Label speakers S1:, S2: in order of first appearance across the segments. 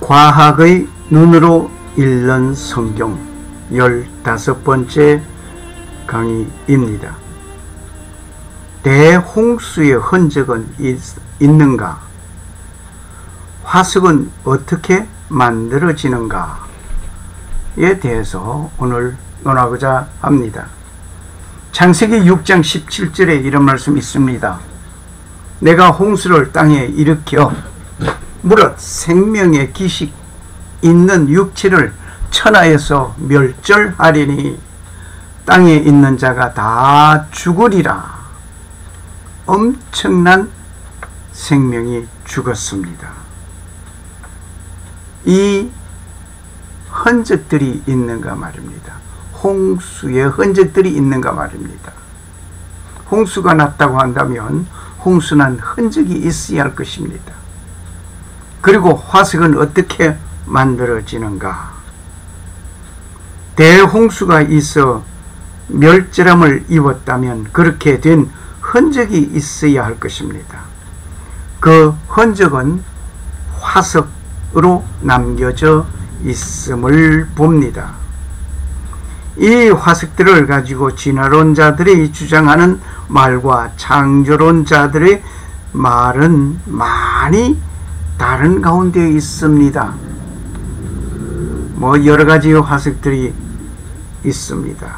S1: 과학의 눈으로 읽는 성경 15번째 강의입니다. 대홍수의 흔적은 있는가? 화석은 어떻게 만들어지는가에 대해서 오늘 논하고자 합니다. 창세기 6장 17절에 이런 말씀이 있습니다. 내가 홍수를 땅에 일으켜 무릇 생명의 기식 있는 육체를 천하에서 멸절하리니 땅에 있는 자가 다 죽으리라. 엄청난 생명이 죽었습니다. 이 흔적들이 있는가 말입니다. 홍수의 흔적들이 있는가 말입니다. 홍수가 났다고 한다면 홍수난 흔적이 있어야 할 것입니다. 그리고 화석은 어떻게 만들어지는가? 대홍수가 있어 멸절함을 입었다면 그렇게 된 흔적이 있어야 할 것입니다. 그 흔적은 화석으로 남겨져 있음을 봅니다. 이 화석들을 가지고 진화론자들이 주장하는 말과 창조론자들의 말은 많이 다른 가운데 있습니다. 여러 가지 화석들이 있습니다.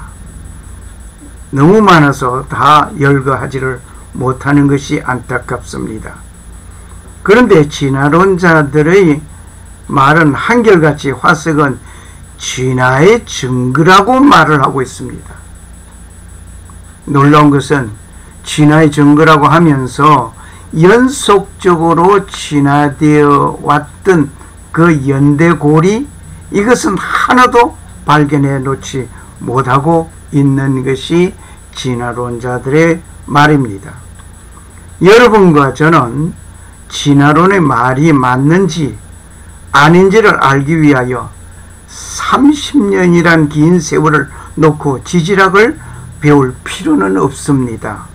S1: 너무 많아서 다 열거하지를 못하는 것이 안타깝습니다. 그런데 진화론자들의 말은 한결같이 화석은 진화의 증거라고 말을 하고 있습니다. 놀라운 것은 진화의 증거라고 하면서 연속적으로 진화되어 왔던 그 연대고리, 이것은 하나도 발견해 놓지 못하고 있는 것이 진화론자들의 말입니다. 여러분과 저는 진화론의 말이 맞는지 아닌지를 알기 위하여 30년이란 긴 세월을 놓고 지질학을 배울 필요는 없습니다.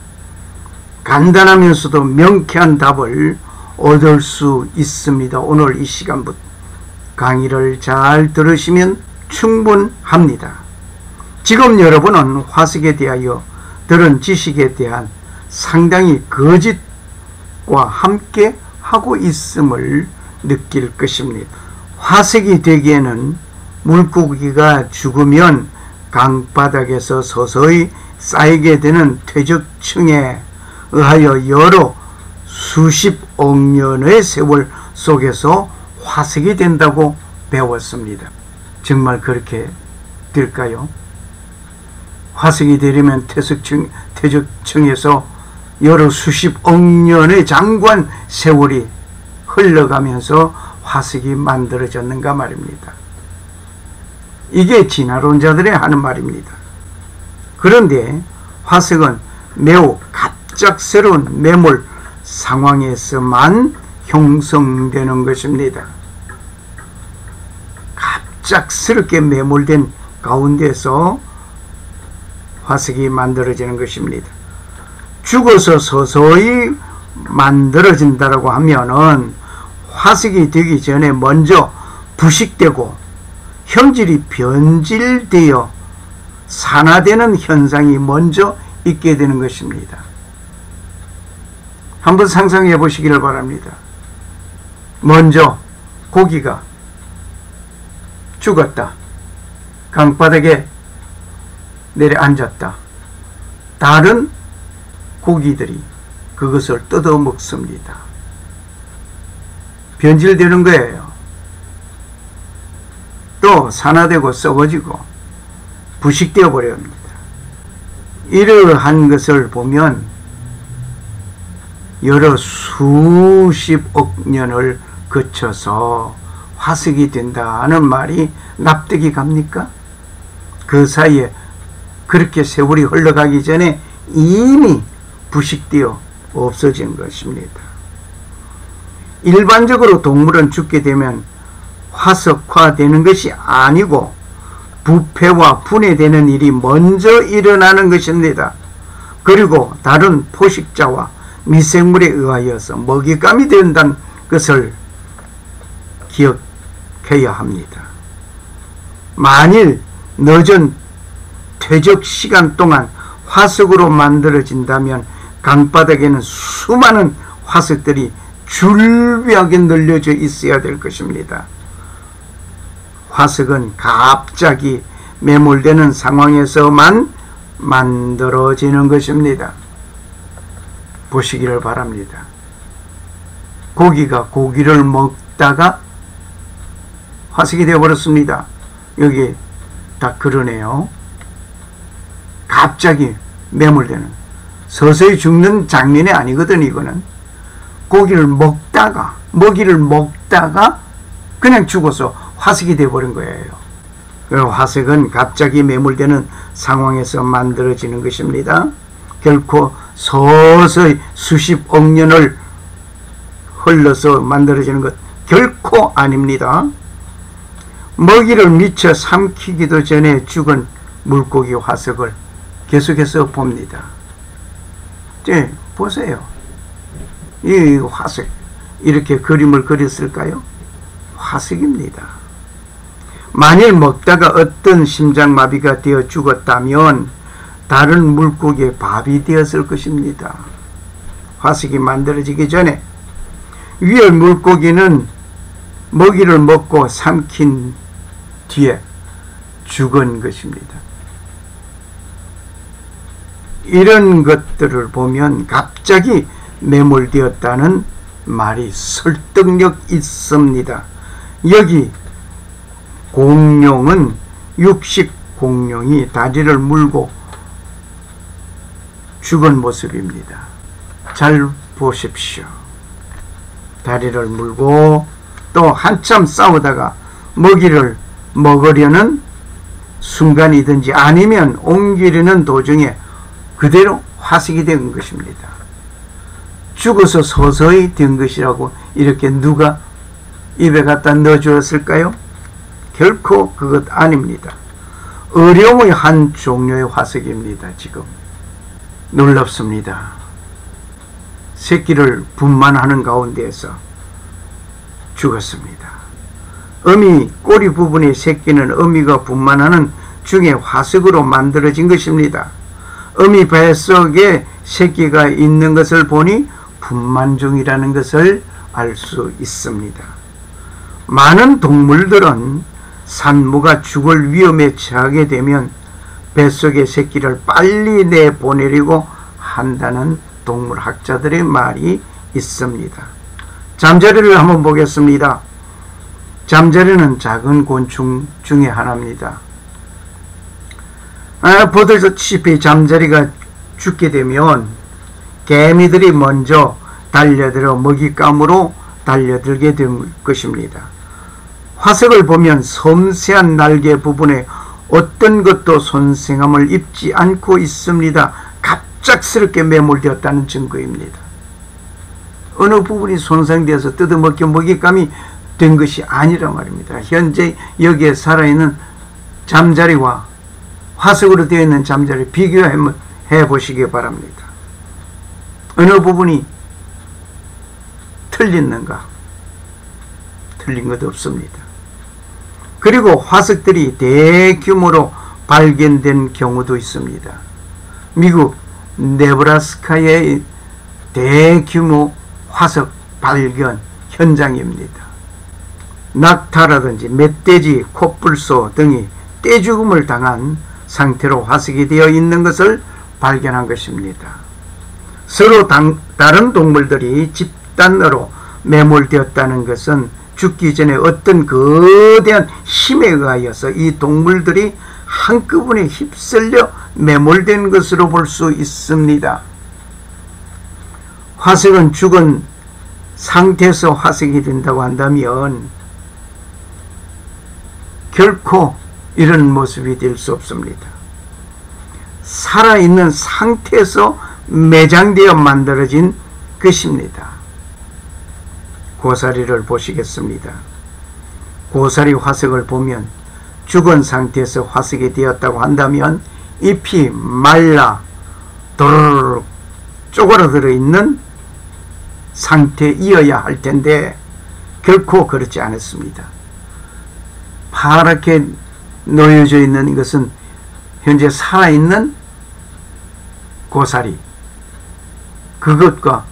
S1: 간단하면서도 명쾌한 답을 얻을 수 있습니다. 오늘 이 시간부터 강의를 잘 들으시면 충분합니다. 지금 여러분은 화석에 대하여 들은 지식에 대한 상당히 거짓과 함께 하고 있음을 느낄 것입니다. 화석이 되기에는 물고기가 죽으면 강바닥에서 서서히 쌓이게 되는 퇴적층에 의하여 여러 수십억 년의 세월 속에서 화석이 된다고 배웠습니다. 정말 그렇게 될까요? 화석이 되려면 퇴적층에서 여러 수십억 년의 장관 세월이 흘러가면서 화석이 만들어졌는가 말입니다. 이게 진화론자들이 하는 말입니다. 그런데 화석은 매우 갑작스러운 매몰 상황에서만 형성되는 것입니다. 갑작스럽게 매몰된 가운데서 화석이 만들어지는 것입니다. 죽어서 서서히 만들어진다고 하면은 화석이 되기 전에 먼저 부식되고 형질이 변질되어 산화되는 현상이 먼저 있게 되는 것입니다. 한번 상상해 보시기를 바랍니다. 먼저 고기가 죽었다. 강바닥에 내려앉았다. 다른 고기들이 그것을 뜯어 먹습니다. 변질되는 거예요. 또 산화되고 썩어지고 부식되어 버립니다. 이러한 것을 보면 여러 수십억 년을 거쳐서 화석이 된다는 말이 납득이 갑니까? 그 사이에 그렇게 세월이 흘러가기 전에 이미 부식되어 없어진 것입니다. 일반적으로 동물은 죽게 되면 화석화되는 것이 아니고 부패와 분해되는 일이 먼저 일어나는 것입니다. 그리고 다른 포식자와 미생물에 의하여서 먹잇감이 된다는 것을 기억해 합니다. 만일 늦은 퇴적 시간 동안 화석으로 만들어진다면 강바닥에는 수많은 화석들이 줄비하게 널려져 있어야 될 것입니다. 화석은 갑자기 매몰되는 상황에서만 만들어지는 것입니다. 보시기를 바랍니다. 고기가 고기를 먹다가 화석이 되어버렸습니다. 여기 다 그러네요. 갑자기 매몰되는, 서서히 죽는 장면이 아니거든. 이거는 고기를 먹다가, 먹이를 먹다가 그냥 죽어서 화석이 되어버린 거예요. 화석은 갑자기 매몰되는 상황에서 만들어지는 것입니다. 결코 서서히 수십억 년을 흘러서 만들어지는 것 결코 아닙니다. 먹이를 미처 삼키기도 전에 죽은 물고기 화석을 계속해서 봅니다. 네, 보세요. 이 화석, 이렇게 그림을 그렸을까요? 화석입니다. 만일 먹다가 어떤 심장마비가 되어 죽었다면 다른 물고기의 밥이 되었을 것입니다. 화석이 만들어지기 전에 위의 물고기는 먹이를 먹고 삼킨 뒤에 죽은 것입니다. 이런 것들을 보면 갑자기 매몰되었다는 말이 설득력 있습니다. 여기 공룡은 육식 공룡이 다리를 물고 죽은 모습입니다. 잘 보십시오. 다리를 물고 또 한참 싸우다가 먹이를 먹으려는 순간이든지 아니면 옮기려는 도중에 그대로 화석이 된 것입니다. 죽어서 서서히 된 것이라고 이렇게 누가 입에 갖다 넣어주었을까요? 결코 그것 아닙니다. 어려움의 한 종류의 화석입니다. 지금 놀랍습니다. 새끼를 분만하는 가운데에서 죽었습니다. 어미 꼬리 부분의 새끼는 어미가 분만하는 중에 화석으로 만들어진 것입니다. 어미 뱃속에 새끼가 있는 것을 보니 분만 중이라는 것을 알 수 있습니다. 많은 동물들은 산모가 죽을 위험에 처하게 되면 뱃속의 새끼를 빨리 내보내려고 한다는 동물학자들의 말이 있습니다. 잠자리를 한번 보겠습니다. 잠자리는 작은 곤충 중에 하나입니다. 보다시피 잠자리가 죽게 되면 개미들이 먼저 달려들어 먹잇감으로 달려들게 될 것입니다. 화석을 보면 섬세한 날개 부분에 어떤 것도 손상함을 입지 않고 있습니다. 갑작스럽게 매몰되었다는 증거입니다. 어느 부분이 손상되어서 뜯어먹혀 먹잇감이 된 것이 아니라 말입니다. 현재 여기에 살아있는 잠자리와 화석으로 되어 있는 잠자리 비교해 보시기 바랍니다. 어느 부분이 틀렸는가? 틀린 것 없습니다. 그리고 화석들이 대규모로 발견된 경우도 있습니다. 미국 네브라스카의 대규모 화석 발견 현장입니다. 낙타라든지 멧돼지, 코뿔소 등이 떼죽음을 당한 상태로 화석이 되어 있는 것을 발견한 것입니다. 서로 다른 동물들이 집단으로 매몰되었다는 것은 죽기 전에 어떤 거대한 힘에 의하여서 이 동물들이 한꺼번에 휩쓸려 매몰된 것으로 볼 수 있습니다. 화석은 죽은 상태에서 화석이 된다고 한다면 결코 이런 모습이 될 수 없습니다. 살아있는 상태에서 매장되어 만들어진 것입니다. 고사리를 보시겠습니다. 고사리 화석을 보면 죽은 상태에서 화석이 되었다고 한다면 잎이 말라 도르륵 쪼그라들어 있는 상태이어야 할 텐데 결코 그렇지 않았습니다. 하얗게 놓여져 있는 이것은 현재 살아있는 고사리, 그것과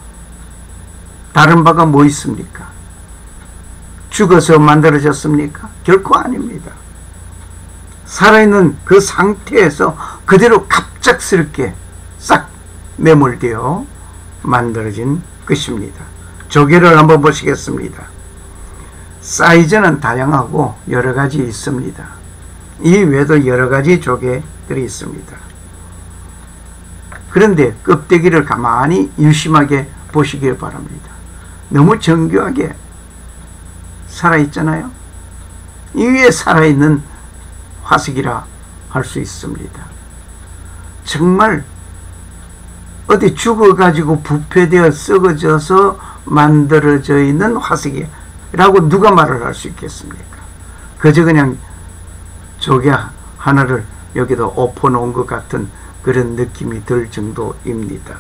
S1: 다른 바가 뭐 있습니까? 죽어서 만들어졌습니까? 결코 아닙니다. 살아있는 그 상태에서 그대로 갑작스럽게 싹 매몰되어 만들어진 것입니다. 조개를 한번 보시겠습니다. 사이즈는 다양하고 여러 가지 있습니다. 이 외에도 여러 가지 조개들이 있습니다. 그런데 껍데기를 가만히 유심하게 보시길 바랍니다. 너무 정교하게 살아있잖아요. 이 위에 살아있는 화석이라 할 수 있습니다. 정말 어디 죽어가지고 부패되어 썩어져서 만들어져 있는 화석이라고 누가 말을 할 수 있겠습니까? 그저 그냥 조개 하나를 여기다 엎어놓은 것 같은 그런 느낌이 들 정도입니다.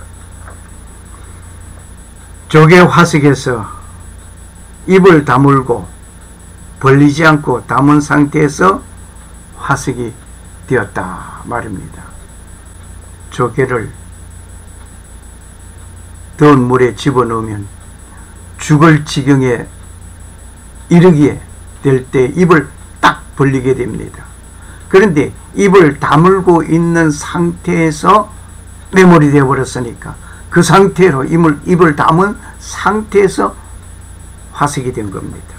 S1: 조개 화석에서 입을 다물고 벌리지 않고 담은 상태에서 화석이 되었다 말입니다. 조개를 더운 물에 집어넣으면 죽을 지경에 이르게 될 때 입을 딱 벌리게 됩니다. 그런데 입을 다물고 있는 상태에서 매몰이 되어 버렸으니까 그 상태로 입을 담은 상태에서 화석이 된 겁니다.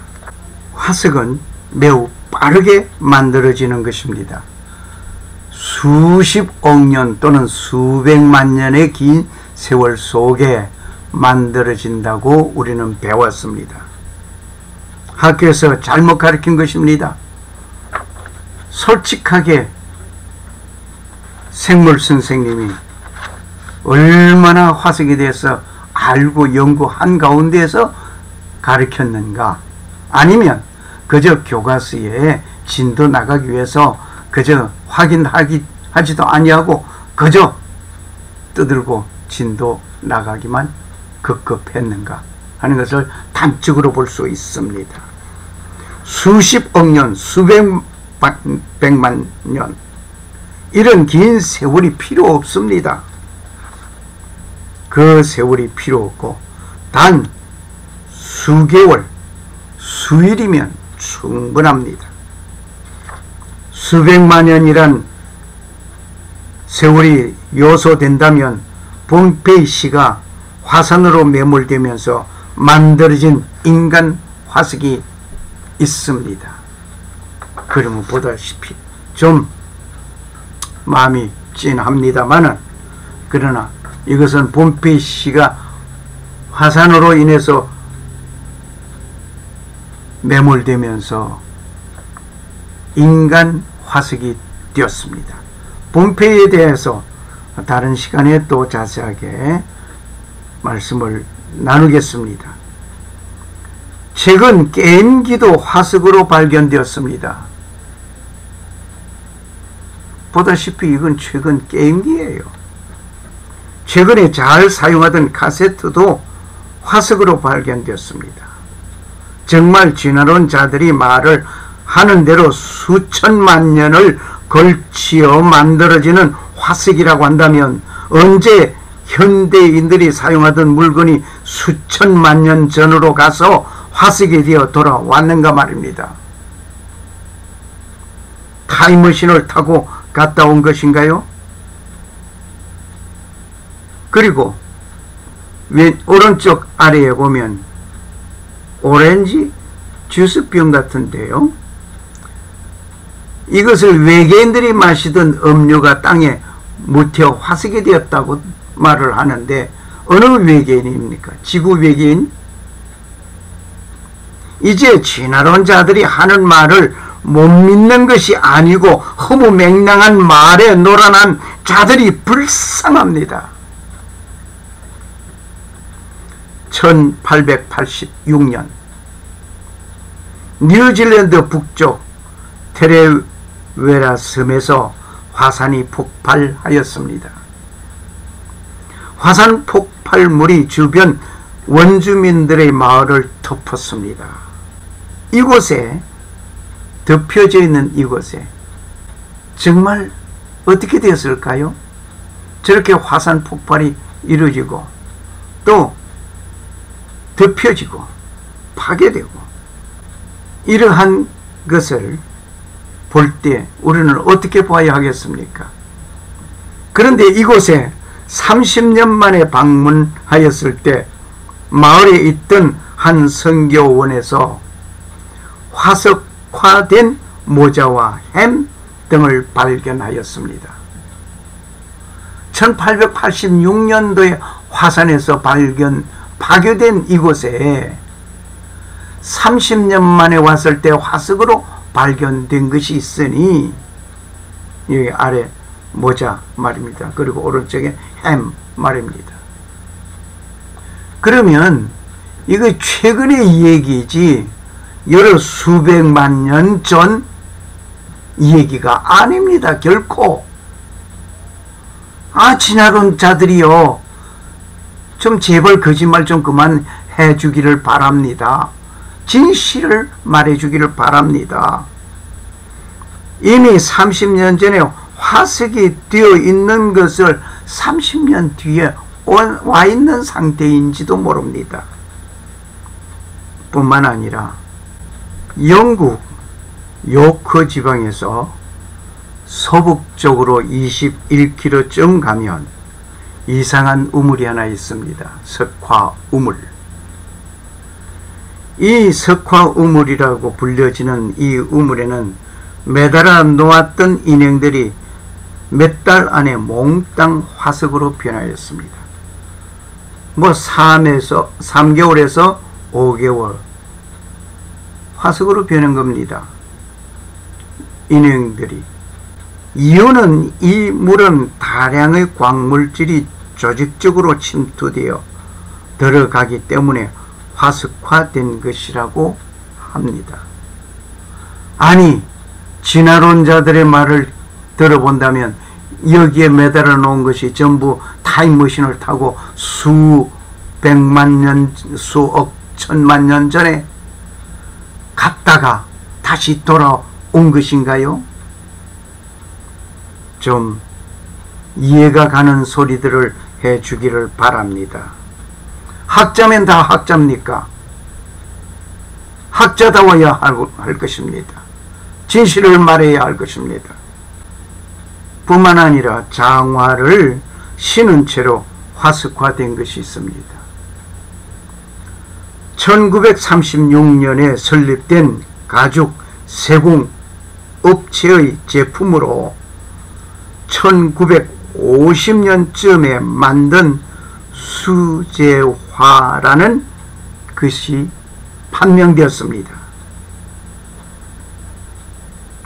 S1: 화석은 매우 빠르게 만들어지는 것입니다. 수십억 년 또는 수백만 년의 긴 세월 속에 만들어진다고 우리는 배웠습니다. 학교에서 잘못 가르친 것입니다. 솔직하게 생물 선생님이 얼마나 화석에 대해서 알고 연구한 가운데에서 가르쳤는가, 아니면 그저 교과서에 진도 나가기 위해서 그저 확인하지도 아니하고 그저 떠들고 진도 나가기만 급급했는가 하는 것을 단적으로 볼 수 있습니다. 수십억 년, 수백만 년, 이런 긴 세월이 필요 없습니다. 그 세월이 필요 없고 단 수개월, 수일이면 충분합니다. 수백만 년이란 세월이 요소된다면 폼페이시가 화산으로 매몰되면서 만들어진 인간 화석이 있습니다. 그러면 보다시피 좀 마음이 찐합니다만은, 그러나 이것은 폼페이시가 화산으로 인해서 매몰되면서 인간 화석이 되었습니다. 폼페이에 대해서 다른 시간에 또 자세하게 말씀을 나누겠습니다. 최근 게임기도 화석으로 발견되었습니다. 보다시피 이건 최근 게임기예요. 최근에 잘 사용하던 카세트도 화석으로 발견되었습니다. 정말 지나온 자들이 말을 하는 대로 수천만 년을 걸치어 만들어지는 화석이라고 한다면 언제 현대인들이 사용하던 물건이 수천만 년 전으로 가서 화석이 되어 돌아왔는가 말입니다. 타임머신을 타고 갔다 온 것인가요? 그리고 오른쪽 아래에 보면 오렌지 주스병 같은데요. 이것을 외계인들이 마시던 음료가 땅에 묻혀 화석이 되었다고 말을 하는데 어느 외계인입니까? 지구 외계인? 이제 지나온 자들이 하는 말을 못 믿는 것이 아니고 허무맹랑한 말에 노란한 자들이 불쌍합니다. 1886년 뉴질랜드 북쪽 테레웨라 섬에서 화산이 폭발하였습니다. 화산 폭발물이 주변 원주민들의 마을을 덮었습니다. 이곳에 덮여져 있는 이곳에 정말 어떻게 되었을까요? 저렇게 화산 폭발이 이루어지고 또 덮여지고 파괴되고 이러한 것을 볼 때 우리는 어떻게 봐야 하겠습니까? 그런데 이곳에 30년 만에 방문하였을 때 마을에 있던 한 선교원에서 화석화된 모자와 햄 등을 발견하였습니다. 1886년도에 화산에서 파괴된 이곳에 30년 만에 왔을 때 화석으로 발견된 것이 있으니 여기 아래 모자 말입니다. 그리고 오른쪽에 햄 말입니다. 그러면 이거 최근의 얘기지 여러 수백만 년 전 얘기가 아닙니다. 결코. 지나간 자들이요, 좀 제발 거짓말 좀 그만 해주기를 바랍니다. 진실을 말해주기를 바랍니다. 이미 30년 전에 화석이 되어 있는 것을 30년 뒤에 와 있는 상태인지도 모릅니다. 뿐만 아니라 영국 요크 지방에서 서북쪽으로 21km쯤 가면 이상한 우물이 하나 있습니다. 석화 우물. 이 석화 우물이라고 불려지는 이 우물에는 매달아 놓았던 인형들이 몇 달 안에 몽땅 화석으로 변하였습니다. 3개월에서 5개월 화석으로 변한 겁니다. 인형들이. 이유는 이 물은 다량의 광물질이 조직적으로 침투되어 들어가기 때문에 화석화된 것이라고 합니다. 아니, 진화론자들의 말을 들어본다면 여기에 매달아 놓은 것이 전부 타임머신을 타고 수백만 년, 수억, 천만 년 전에 갔다가 다시 돌아온 것인가요? 좀 이해가 가는 소리들을 해주기를 바랍니다. 학자면 다 학자입니까? 학자다워야 할 것입니다. 진실을 말해야 할 것입니다. 뿐만 아니라 장화를 신은 채로 화석화된 것이 있습니다. 1936년에 설립된 가죽 세공 업체의 제품으로 1950년쯤에 만든 수제화라는 것이 판명되었습니다.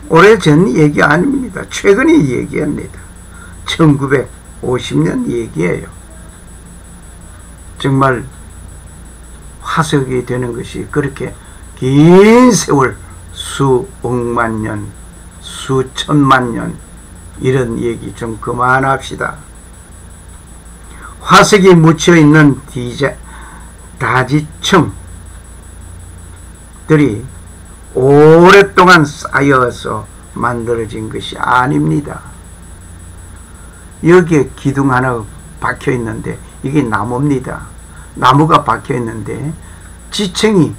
S1: 오래전 얘기 아닙니다. 최근의 얘기입니다. 1950년 얘기예요. 정말 화석이 되는 것이 그렇게 긴 세월, 수억만 년, 수천만 년, 이런 얘기 좀 그만합시다. 화석이 묻혀있는 다지층들이 오랫동안 쌓여서 만들어진 것이 아닙니다. 여기에 기둥 하나 박혀 있는데 이게 나무입니다. 나무가 박혀 있는데 지층이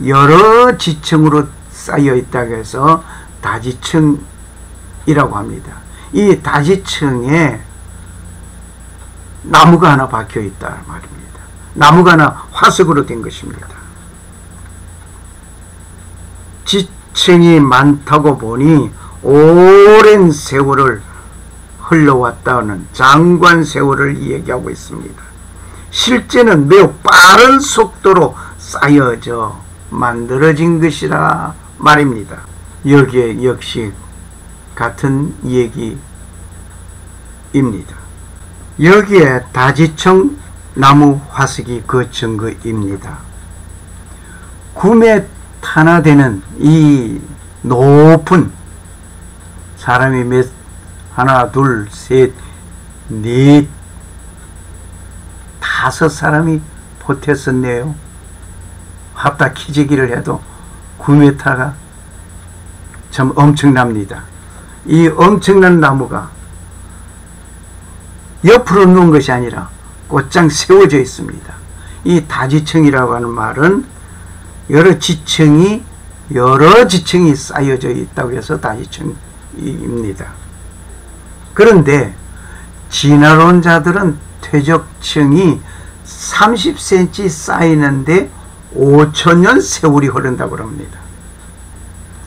S1: 여러 지층으로 쌓여 있다고 해서 다지층이라고 합니다. 이 다지층에 나무가 하나 박혀 있다 말입니다. 나무가 하나 화석으로 된 것입니다. 지층이 많다고 보니 오랜 세월을 흘러왔다는 장관 세월을 얘기하고 있습니다. 실제는 매우 빠른 속도로 쌓여져 만들어진 것이라 말입니다. 여기에 역시 같은 얘기입니다. 여기에 다지층 나무 화석이 그 증거입니다. 9m나 되는 이 높은 사람이 하나, 둘, 셋, 넷, 5사람이 버텼었네요. 합다 키재기를 해도 9m가 참 엄청납니다. 이 엄청난 나무가 옆으로 누운 것이 아니라 곧장 세워져 있습니다. 이 다지층이라고 하는 말은 여러 지층이 쌓여져 있다고 해서 다지층입니다. 그런데 진화론자들은 퇴적층이 30cm 쌓이는데 5,000년 세월이 흐른다고 합니다.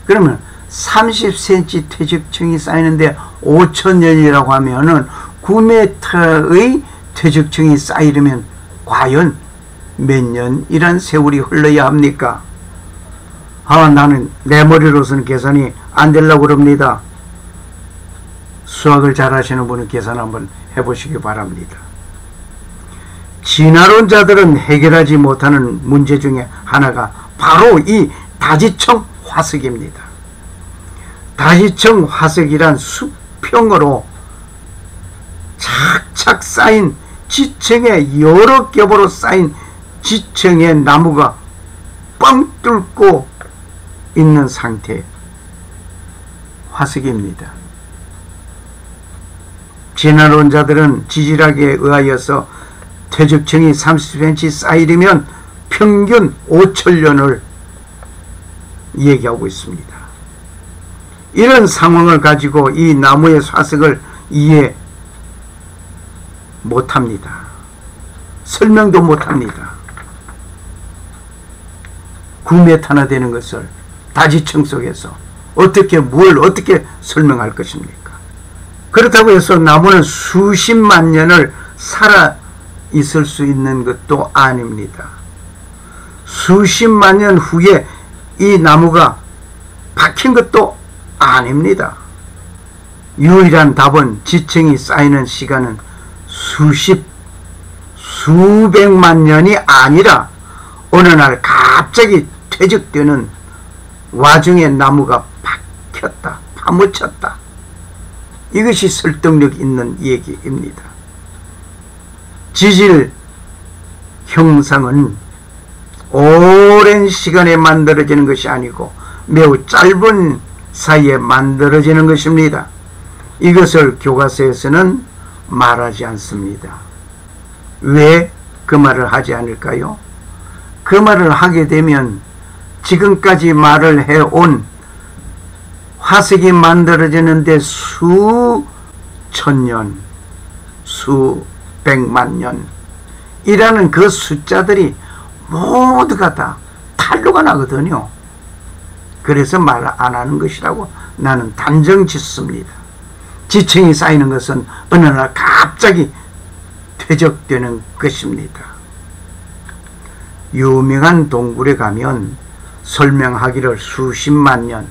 S1: 그러면 30cm 퇴적층이 쌓이는데 5,000년이라고 하면은 9m의 퇴적층이 쌓이려면 과연 몇 년이란 세월이 흘러야 합니까? 나는 내 머리로서는 계산이 안 되려고 그럽니다. 수학을 잘 하시는 분은 계산 한번 해보시기 바랍니다. 진화론자들은 해결하지 못하는 문제 중에 하나가 바로 이 다지층 화석입니다. 다지층 화석이란 수평으로 착착 쌓인 지층에 여러 겹으로 쌓인 지층의 나무가 뻥 뚫고 있는 상태 화석입니다. 진화론자들은 지질학에 의하여서 퇴적층이 30cm 쌓이려면 평균 5,000년을 얘기하고 있습니다. 이런 상황을 가지고 이 나무의 화석을 이해 못합니다. 설명도 못합니다. 9m나 되는 것을 다지층 속에서 뭘 어떻게 설명할 것입니까? 그렇다고 해서 나무는 수십만 년을 살아 있을 수 있는 것도 아닙니다. 수십만 년 후에 이 나무가 박힌 것도 아닙니다. 유일한 답은 지층이 쌓이는 시간은 수백만 년이 아니라 어느 날 갑자기 퇴적되는 와중에 나무가 박혔다, 파묻혔다. 이것이 설득력 있는 얘기입니다. 지질 형상은 오랜 시간에 만들어지는 것이 아니고 매우 짧은 사이에 만들어지는 것입니다. 이것을 교과서에서는 말하지 않습니다. 왜 그 말을 하지 않을까요? 그 말을 하게 되면 지금까지 말을 해온 화석이 만들어지는데 수천년, 수백만 년이라는 그 숫자들이 모두가 다 탄로가 나거든요. 그래서 말 안 하는 것이라고 나는 단정 짓습니다. 지층이 쌓이는 것은 어느 날 갑자기 퇴적되는 것입니다. 유명한 동굴에 가면 설명하기를 수십만 년,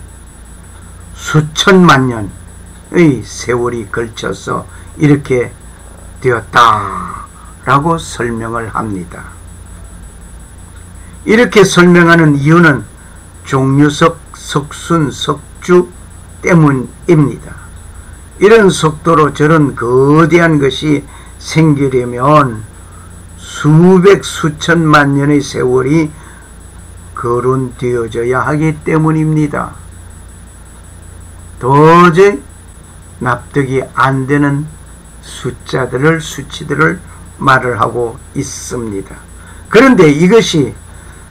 S1: 수천만 년의 세월이 걸쳐서 이렇게 되었다라고 설명을 합니다. 이렇게 설명하는 이유는 종류석, 석순, 석주 때문입니다. 이런 속도로 저런 거대한 것이 생기려면 수백 수천만 년의 세월이 거론되어져야 하기 때문입니다. 도저히 납득이 안 되는 수치들을 말을 하고 있습니다. 그런데 이것이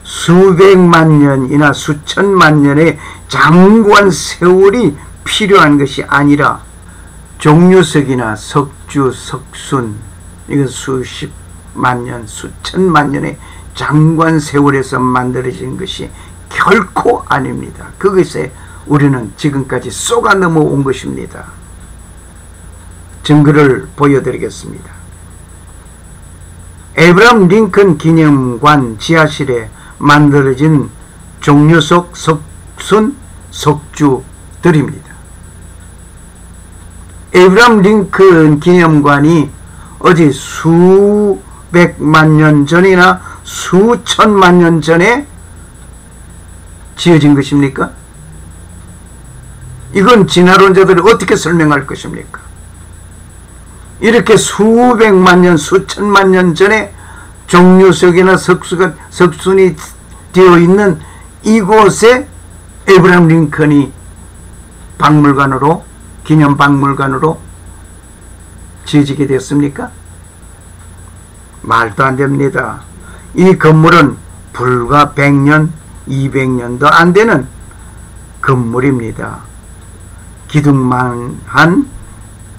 S1: 수백만 년이나 수천만 년의 장구한 세월이 필요한 것이 아니라 종류석이나 석주, 석순, 이건 수십만 년, 수천만 년의 장구한 세월에서 만들어진 것이 결코 아닙니다. 그것에 우리는 지금까지 쏘가 넘어온 것입니다. 증거를 보여드리겠습니다. 에브라함 링컨 기념관 지하실에 만들어진 종류석, 석순, 석주들입니다. 에브라함 링컨 기념관이 어디 수백만 년 전이나 수천만 년 전에 지어진 것입니까? 이건 진화론자들이 어떻게 설명할 것입니까? 이렇게 수백만 년, 수천만 년 전에 종류석이나 석순이 되어 있는 이곳에 에브라함 링컨이 박물관으로, 기념박물관으로 지어지게 됐습니까? 말도 안 됩니다. 이 건물은 불과 100년, 200년도 안 되는 건물입니다. 기둥만한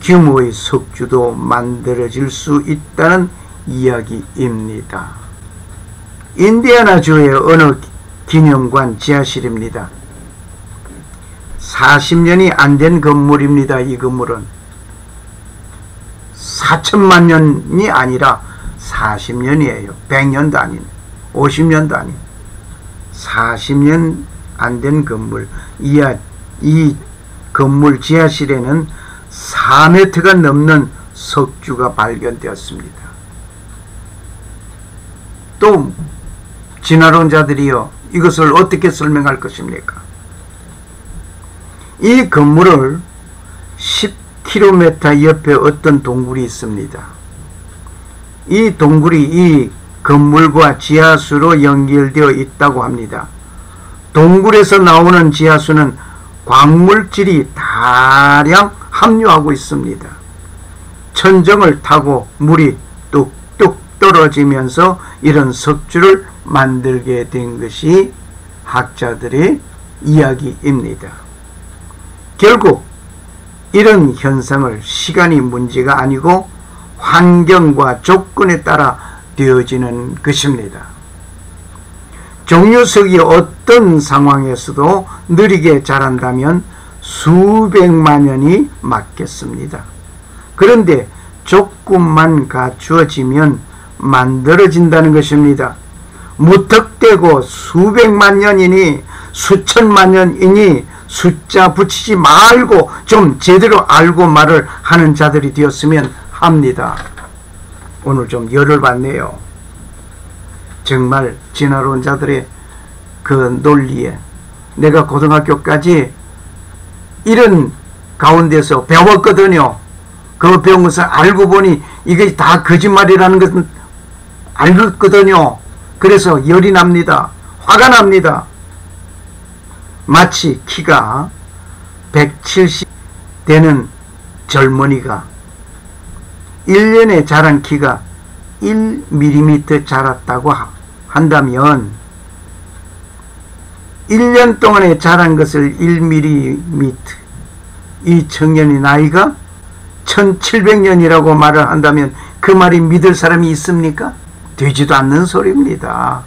S1: 규모의 석주도 만들어질 수 있다는 이야기입니다. 인디애나주의 어느 기념관 지하실입니다. 40년이 안 된 건물입니다. 이 건물은 4천만 년이 아니라 40년이에요. 100년도 아닌, 50년도 아닌 40년 안 된 건물. 이 건물 지하실에는 4m가 넘는 석주가 발견되었습니다. 또 진화론자들이요, 이것을 어떻게 설명할 것입니까? 이 건물을 10km 옆에 어떤 동굴이 있습니다. 이 동굴이 이 건물과 지하수로 연결되어 있다고 합니다. 동굴에서 나오는 지하수는 광물질이 다량 함유하고 있습니다. 천정을 타고 물이 뚝뚝 떨어지면서 이런 석주를 만들게 된 것이 학자들의 이야기입니다. 결국 이런 현상을 시간이 문제가 아니고 환경과 조건에 따라 되어지는 것입니다. 종유석이 어떤 상황에서도 느리게 자란다면 수백만 년이 맞겠습니다. 그런데 조건만 갖추어지면 만들어진다는 것입니다. 무턱대고 수백만 년이니 수천만 년이니 숫자 붙이지 말고 좀 제대로 알고 말을 하는 자들이 되었으면 합니다. 오늘 좀 열을 받네요. 정말 진화론자들의 그 논리에 내가 고등학교까지 이런 가운데서 배웠거든요. 그 배운 것을 알고 보니 이게 다 거짓말이라는 것은 알거든요. 그래서 열이 납니다. 화가 납니다. 마치 키가 170 되는 젊은이가 1년에 자란 키가 1mm 자랐다고 한다면 1년 동안에 자란 것을 1mm, 이 청년의 나이가 1700년이라고 말을 한다면 그 말이 믿을 사람이 있습니까? 되지도 않는 소리입니다.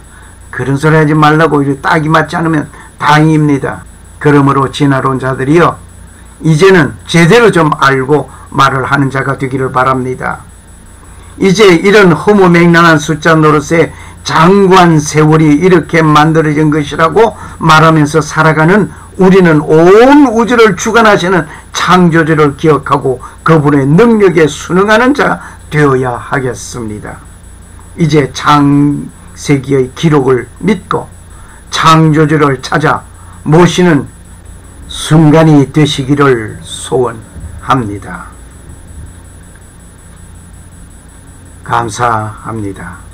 S1: 그런 소리 하지 말라고 딱이 맞지 않으면 다행입니다. 그러므로 진화론자들이요, 이제는 제대로 좀 알고 말을 하는 자가 되기를 바랍니다. 이제 이런 허무맹랑한 숫자 노릇에 장관 세월이 이렇게 만들어진 것이라고 말하면서 살아가는 우리는 온 우주를 주관하시는 창조주를 기억하고 그분의 능력에 순응하는 자 되어야 하겠습니다. 이제 창세기의 기록을 믿고 창조주를 찾아 모시는 순간이 되시기를 소원합니다. 감사합니다.